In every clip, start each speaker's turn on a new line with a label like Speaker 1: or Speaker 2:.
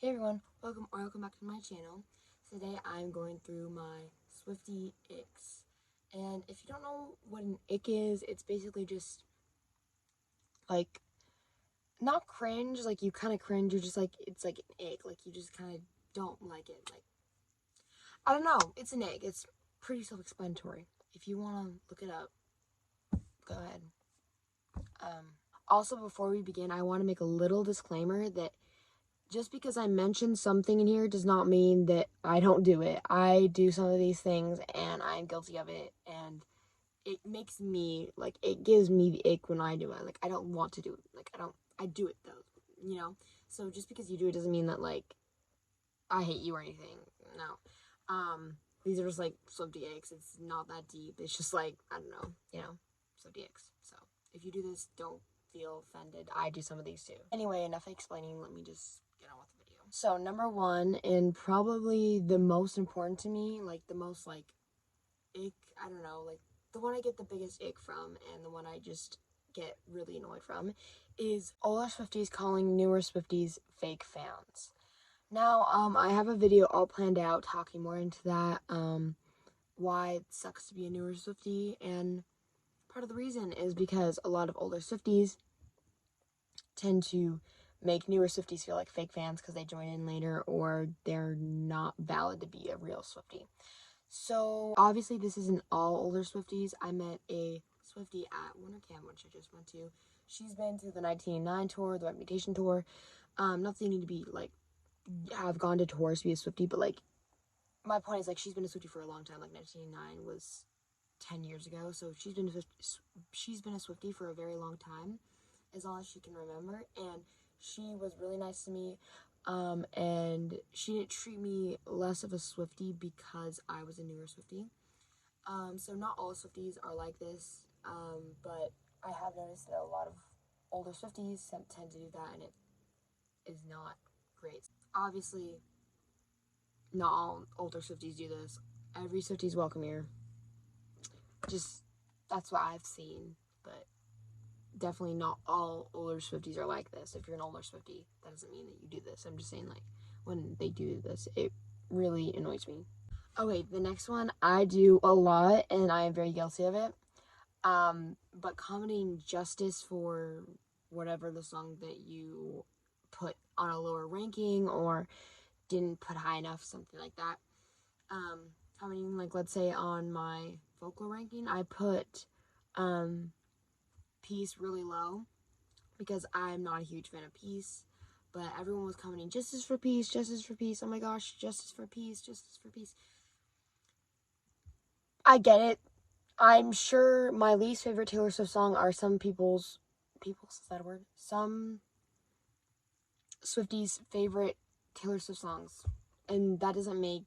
Speaker 1: Hey everyone, welcome back to my channel. Today I'm going through my Swiftie icks. And if you don't know what an ick is, it's basically just like not cringe, like you kind of cringe, you're just like it's like an ick, like you just kind of don't like it. Like I don't know, it's an ick. It's pretty self-explanatory. If you want to look it up, go ahead. Also before we begin, I want to make a little disclaimer that just because I mention something in here does not mean that I don't do it. I do some of these things and I'm guilty of it, and it makes me, like, it gives me the ick when I do it. Like, I don't want to do it. Like, I do it though, you know? So just because you do it doesn't mean that, like, I hate you or anything. No. These are just, like, Swiftie icks. It's not that deep. It's just, like, I don't know, Swiftie icks. So if you do this, don't feel offended. I do some of these too. Anyway, enough explaining. Let me just get on with the video. So number one, and probably the most important to me, like the most like ick, I don't know, like the one I get the biggest ick from and the one I just get really annoyed from is older Swifties calling newer Swifties fake fans. Now, I have a video all planned out talking more into that, why it sucks to be a newer Swiftie, and part of the reason is because a lot of older Swifties tend to make newer Swifties feel like fake fans because they join in later or they're not valid to be a real Swiftie. So obviously this isn't all older Swifties. I met a Swiftie at Winter Camp, which I just went to. She's been to the 1989 tour, the Reputation tour. Not that you need to be like have gone to tours to be a Swiftie, but like my point is like she's been a Swiftie for a long time. Like 1989 was 10 years ago, so she's been a Swiftie for a very long time, as long as she can remember, and she was really nice to me, and she didn't treat me less of a Swiftie because I was a newer Swiftie. So not all Swifties are like this, but I have noticed that a lot of older Swifties tend to do that, and it is not great. Obviously, not all older Swifties do this. Every Swiftie's welcome here. Just, that's what I've seen, but definitely not all older Swifties are like this. If you're an older Swiftie, that doesn't mean that you do this. I'm just saying, like, when they do this, it really annoys me. Okay, the next one I do a lot, and I am very guilty of it. But commenting justice for whatever the song that you put on a lower ranking or didn't put high enough, something like that. Commenting, like, let's say on my vocal ranking, I put Peace really low because I'm not a huge fan of Peace, but everyone was commenting justice for Peace, justice for Peace. Oh my gosh, justice for Peace, justice for Peace. I get it. I'm sure my least favorite Taylor Swift song are some people's is that a word? Some Swifties' favorite Taylor Swift songs, and that doesn't make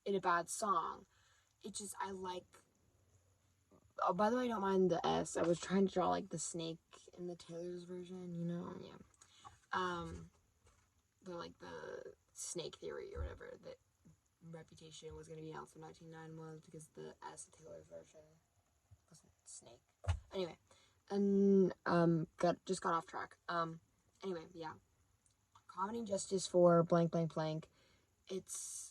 Speaker 1: it a bad song. It just, I like, oh, by the way, I don't mind the S. I was trying to draw like the snake in the Taylor's version, you know? Yeah. The snake theory or whatever that Reputation was going to be announced in 1999 was because the S of Taylor's version wasn't snake. Anyway, and just got off track. Anyway, yeah. Commenting justice for blank blank blank. It's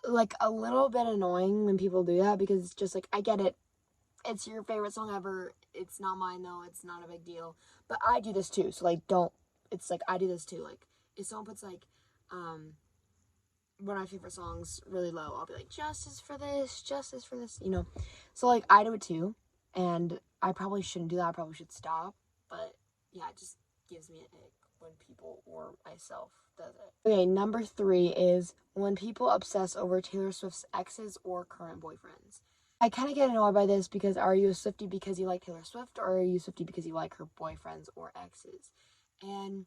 Speaker 1: like a little bit annoying when people do that because it's just like, I get it. It's your favorite song ever. It's not mine though. It's not a big deal. But I do this too. So like, it's like I do this too. Like if someone puts like one of my favorite songs really low, I'll be like, justice for this, you know. So like I do it too. And I probably shouldn't do that. I probably should stop. But yeah, it just gives me an ick when people or myself does it. Okay, number 3 is when people obsess over Taylor Swift's exes or current boyfriends. I kind of get annoyed by this because are you a Swiftie because you like Taylor Swift, or are you a Swiftie because you like her boyfriends or exes? And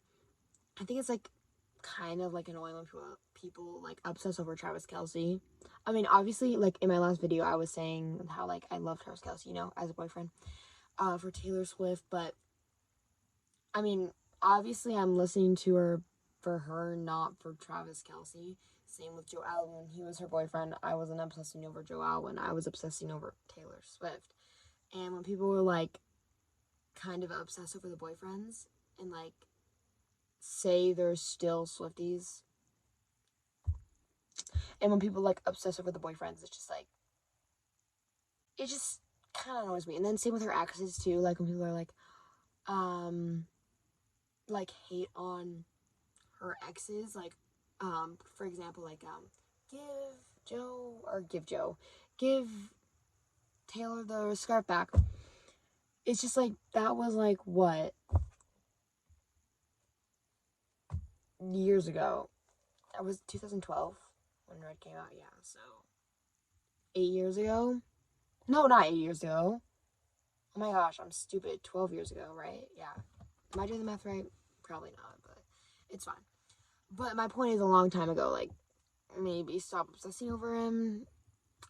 Speaker 1: I think it's like kind of like annoying when people like obsess over Travis Kelce. I mean, obviously, like in my last video, I was saying how like I love Travis Kelce, you know, as a boyfriend, for Taylor Swift. But I mean, obviously, I'm listening to her for her, not for Travis Kelce. Same with Joel. When he was her boyfriend, I wasn't obsessing over Joel. When I was obsessing over Taylor Swift. And when people were like kind of obsessed over the boyfriends and like say they're still Swifties. And when people like obsess over the boyfriends, it's just like, it just kind of annoys me. And then same with her exes too. Like when people are like hate on her exes, like, for example, like, give Taylor the scarf back. It's just like, that was like, what? Years ago. That was 2012 when Red came out, yeah, so 8 years ago? No, not 8 years ago. Oh my gosh, I'm stupid. 12 years ago, right? Yeah. Am I doing the math right? Probably not, but it's fine. But my point is, a long time ago, like, maybe stop obsessing over him.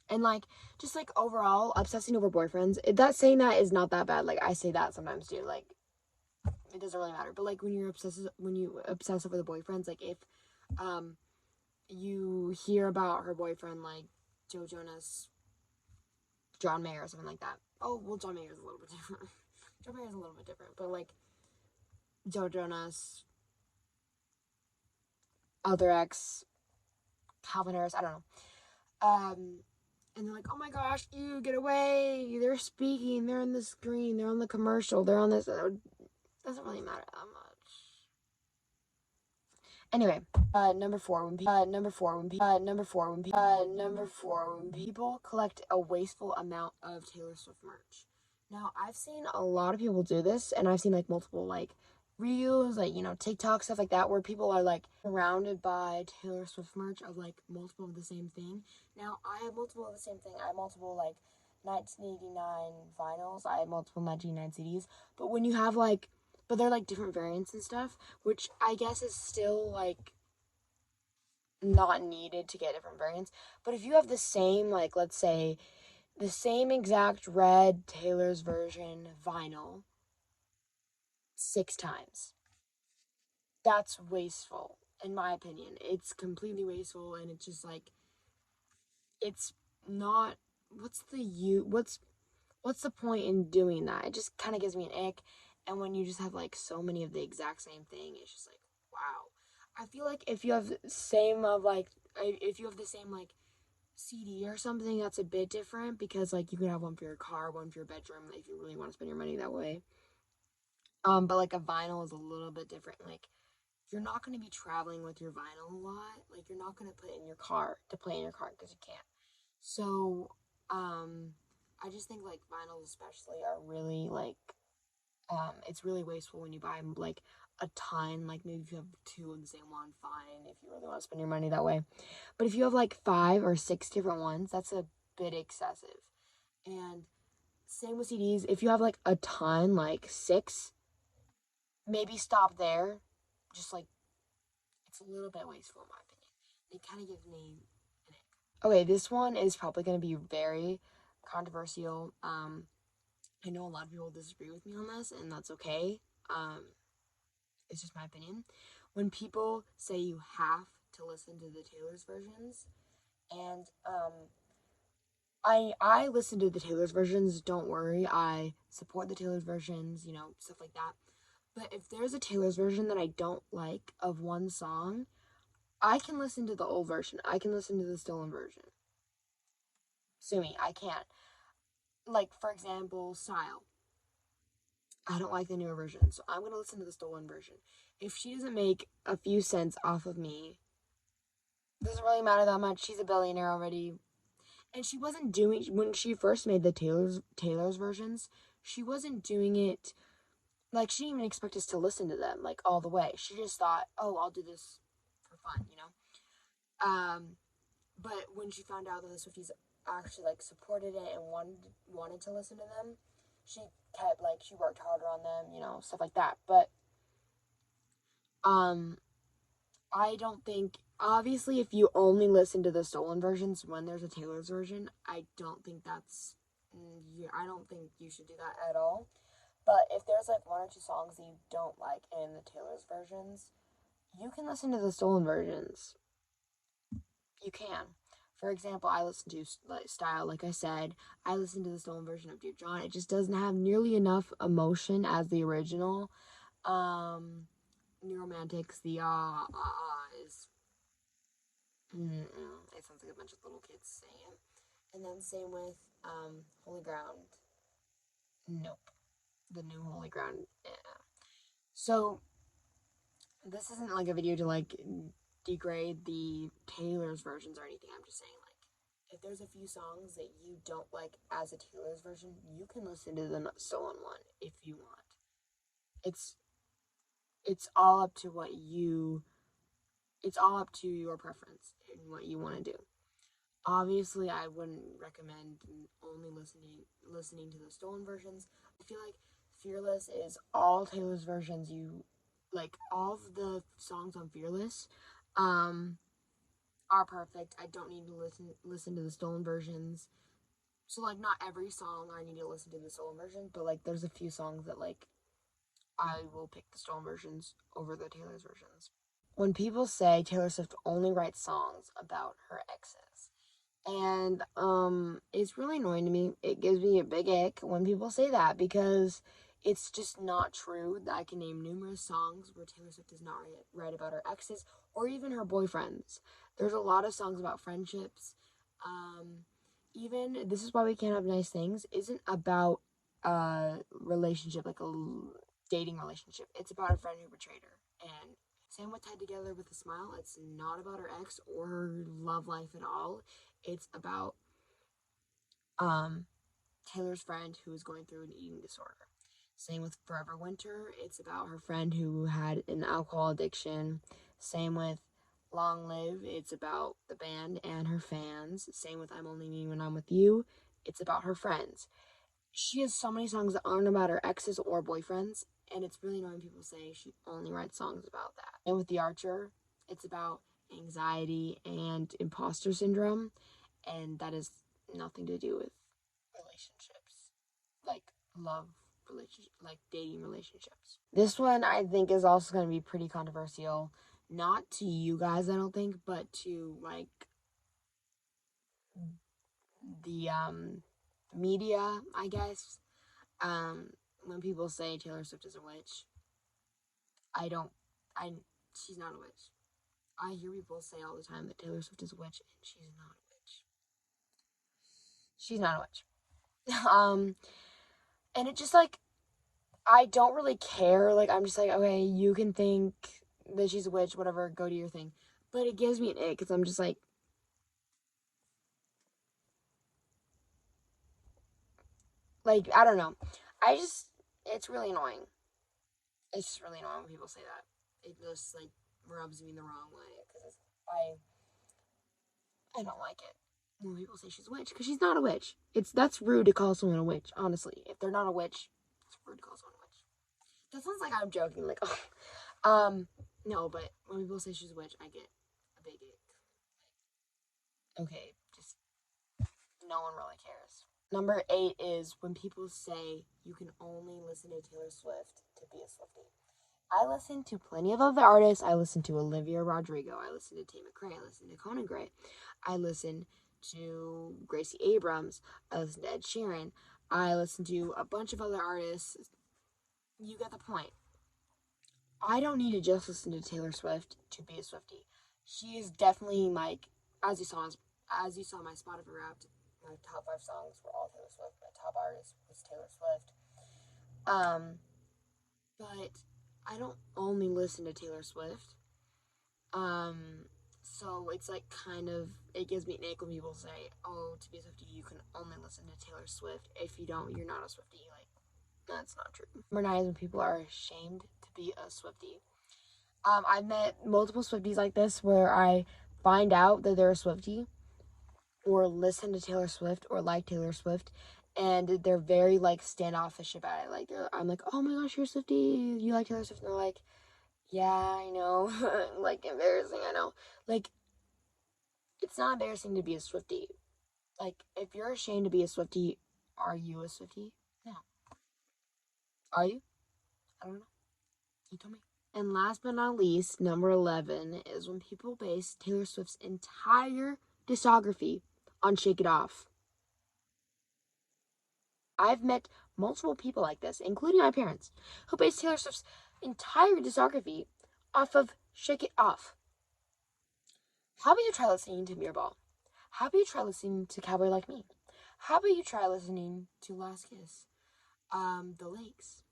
Speaker 1: And, like, just, like, overall, obsessing over boyfriends. That saying that is not that bad. Like, I say that sometimes, too. Like, it doesn't really matter. But, like, when you obsess over the boyfriends, like, if, you hear about her boyfriend, like, Joe Jonas, John Mayer, or something like that. Oh, well, John Mayer is a little bit different. John Mayer is a little bit different. But, like, Joe Jonas, other ex, Calvin Harris, I don't know. And they're like, oh my gosh, ew, get away. They're speaking. They're on the screen. They're on the commercial. They're on this. It doesn't really matter that much. Anyway, number four, when people collect a wasteful amount of Taylor Swift merch. Now, I've seen a lot of people do this, and I've seen, like, multiple, like, reels, like, you know, TikTok, stuff like that, where people are, like, surrounded by Taylor Swift merch of, like, multiple of the same thing. Now, I have multiple of the same thing. I have multiple, like, 1989 vinyls. I have multiple 1989 CDs. But when you have, like, but they're, like, different variants and stuff, which I guess is still, like, not needed to get different variants. But if you have the same, like, let's say, the same exact red Taylor's version vinyl 6 times, that's wasteful, in my opinion. It's completely wasteful, and it's just, like, it's not, what's the point in doing that? It just kind of gives me an ick. And when you just have, like, so many of the exact same thing, it's just like, wow. I feel like if you have the same, like, CD or something, that's a bit different, because, like, you can have one for your car, one for your bedroom, if you really want to spend your money that way. But, like, a vinyl is a little bit different. Like, you're not going to be traveling with your vinyl a lot. Like, you're not going to put it in your car to play in your car, because you can't. So, I just think, like, vinyls especially are really, like, it's really wasteful when you buy, like, a ton. Like, maybe if you have 2 of the same one, fine, if you really want to spend your money that way. But if you have, like, 5 or 6 different ones, that's a bit excessive. And same with CDs. If you have, like, a ton, like 6, maybe stop there. Just, like, it's a little bit wasteful in my opinion. It kind of gives me an ick. Okay, this one is probably going to be very controversial. I know a lot of people disagree with me on this, and that's okay. It's just my opinion. When people say you have to listen to the Taylor's versions, and I listen to the Taylor's versions. Don't worry, I support the Taylor's versions. You know, stuff like that. But if there's a Taylor's version that I don't like of one song, I can listen to the old version. I can listen to the stolen version. Sue me, I can't. Like, for example, Style. I don't like the newer version, so I'm going to listen to the stolen version. If she doesn't make a few cents off of me, it doesn't really matter that much. She's a billionaire already. And she wasn't doing, when she first made the Taylor's versions, she wasn't doing it, like, she didn't even expect us to listen to them, like, all the way. She just thought, oh, I'll do this for fun, you know? But when she found out that the Swifties actually, like, supported it and wanted to listen to them, she kept, like, she worked harder on them, you know, stuff like that. But I don't think, obviously, if you only listen to the stolen versions when there's a Taylor's version, I don't think I don't think you should do that at all. But if there's, like, 1 or 2 songs that you don't like in the Taylor's versions, you can listen to the stolen versions. You can. For example, I listen to, like, Style, like I said. I listen to the stolen version of Dear John. It just doesn't have nearly enough emotion as the original. New Romantics, the is, it sounds like a bunch of little kids saying it. And then same with Holy Ground. Nope. The new Holy Ground. Yeah. So this isn't like a video to like degrade the Taylor's versions or anything. I'm just saying, like, if there's a few songs that you don't like as a Taylor's version, you can listen to the stolen one if you want. It's all up to what you it's all up to your preference and what you want to do. Obviously, I wouldn't recommend only listening to the stolen versions. I feel like Fearless is all Taylor's versions. You like all of the songs on Fearless are perfect. I don't need to listen to the stolen versions. So like not every song I need to listen to the stolen version, but like there's a few songs that like I will pick the stolen versions over the Taylor's versions. When people say Taylor Swift only writes songs about her exes, and it's really annoying to me. It gives me a big ick when people say that because it's just not true. I can name numerous songs where Taylor Swift does not write about her exes or even her boyfriends. There's a lot of songs about friendships. Even This Is Why We Can't Have Nice Things isn't about a relationship, like a dating relationship. It's about a friend who betrayed her. And same with Tied Together with a Smile. It's not about her ex or her love life at all. It's about Taylor's friend who is going through an eating disorder. Same with Forever Winter. It's about her friend who had an alcohol addiction. Same with Long Live. It's about the band and her fans. Same with I'm Only Me When I'm With You. It's about her friends. She has so many songs that aren't about her exes or boyfriends, and it's really annoying people say she only writes songs about that. And with The Archer, it's about anxiety and imposter syndrome, and that has nothing to do with relationships, like love relationship, like dating relationships. This one I think is also going to be pretty controversial, not to you guys, I don't think, but to like the media, I guess. When people say Taylor Swift is a witch, I don't, I, she's not a witch. I hear people say all the time that Taylor Swift is a witch, and she's not a witch. She's not a witch. And it just like, I don't really care. Like, I'm just like, okay, you can think that she's a witch, whatever, go do your thing. But it gives me an ick because I'm just like, I don't know. It's really annoying. It's just really annoying when people say that. It just, like, rubs me the wrong way because I don't like it when people say she's a witch because she's not a witch. That's rude to call someone a witch, honestly. If they're not a witch, it's rude to call someone a witch. That sounds like I'm joking, like, oh. No, but when people say she's a witch, I get a big ick. Okay, just no one really cares. Number 8 is when people say you can only listen to Taylor Swift to be a Swiftie. I listen to plenty of other artists. I listen to Olivia Rodrigo. I listen to Tate McRae. I listen to Conan Gray. I listen to Gracie Abrams. I listen to Ed Sheeran. I listen to a bunch of other artists. You get the point. I don't need to just listen to Taylor Swift to be a Swiftie. She is definitely like, as you saw my Spotify Wrapped, my top 5 songs were all Taylor Swift. My top artist was Taylor Swift. But I don't only listen to Taylor Swift. So it's like kind of, it gives me an ick when people say, oh, to be a Swiftie, you can only listen to Taylor Swift. If you don't, you're not a Swiftie. Like, that's not true. Number 9 is when people are ashamed to be a Swiftie. I've met multiple Swifties like this where I find out that they're a Swiftie or listen to Taylor Swift or like Taylor Swift, and they're very like standoffish about it. Like I'm like, oh my gosh, you're a Swiftie, you like Taylor Swift, and they're like, yeah, I know. Like, embarrassing, I know. Like, it's not embarrassing to be a Swiftie. Like, if you're ashamed to be a Swiftie, are you a Swiftie? No. Are you? I don't know. You tell me. And last but not least, number 11 is when people base Taylor Swift's entire discography on Shake It Off. I've met multiple people like this, including my parents, who base Taylor Swift's entire discography off of Shake It Off. How about you try listening to Mirrorball? How about you try listening to Cowboy Like Me? How about you try listening to Last Kiss? The Lakes.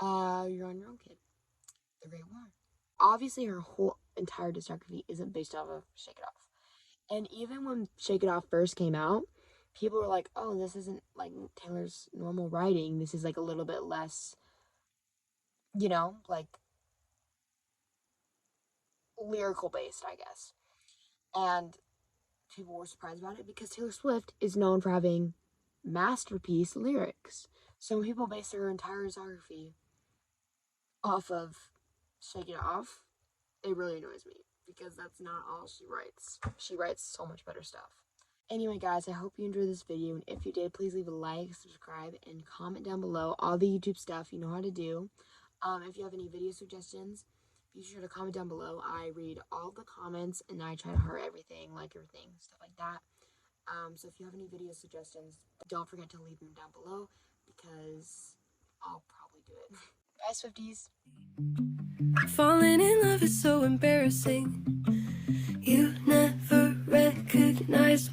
Speaker 1: You're on Your Own Kid. The Great War. Obviously, her whole entire discography isn't based off of Shake It Off. And even when Shake It Off first came out, people were like, oh, this isn't like Taylor's normal writing. This is like a little bit less, like lyrical based, I guess. And people were surprised about it because Taylor Swift is known for having masterpiece lyrics. So when people base their entire discography off of Shake It Off, it really annoys me because that's not all she writes. She writes so much better stuff. Anyway, guys, I hope you enjoyed this video, and if you did, please leave a like, subscribe, and comment down below all the YouTube stuff you know how to do. If you have any video suggestions, be sure to comment down below. I read all the comments, and I try to heart everything, like everything, stuff like that. So if you have any video suggestions, don't forget to leave them down below, because I'll probably do it. Bye, Swifties!
Speaker 2: Falling in love is so embarrassing. You never recognize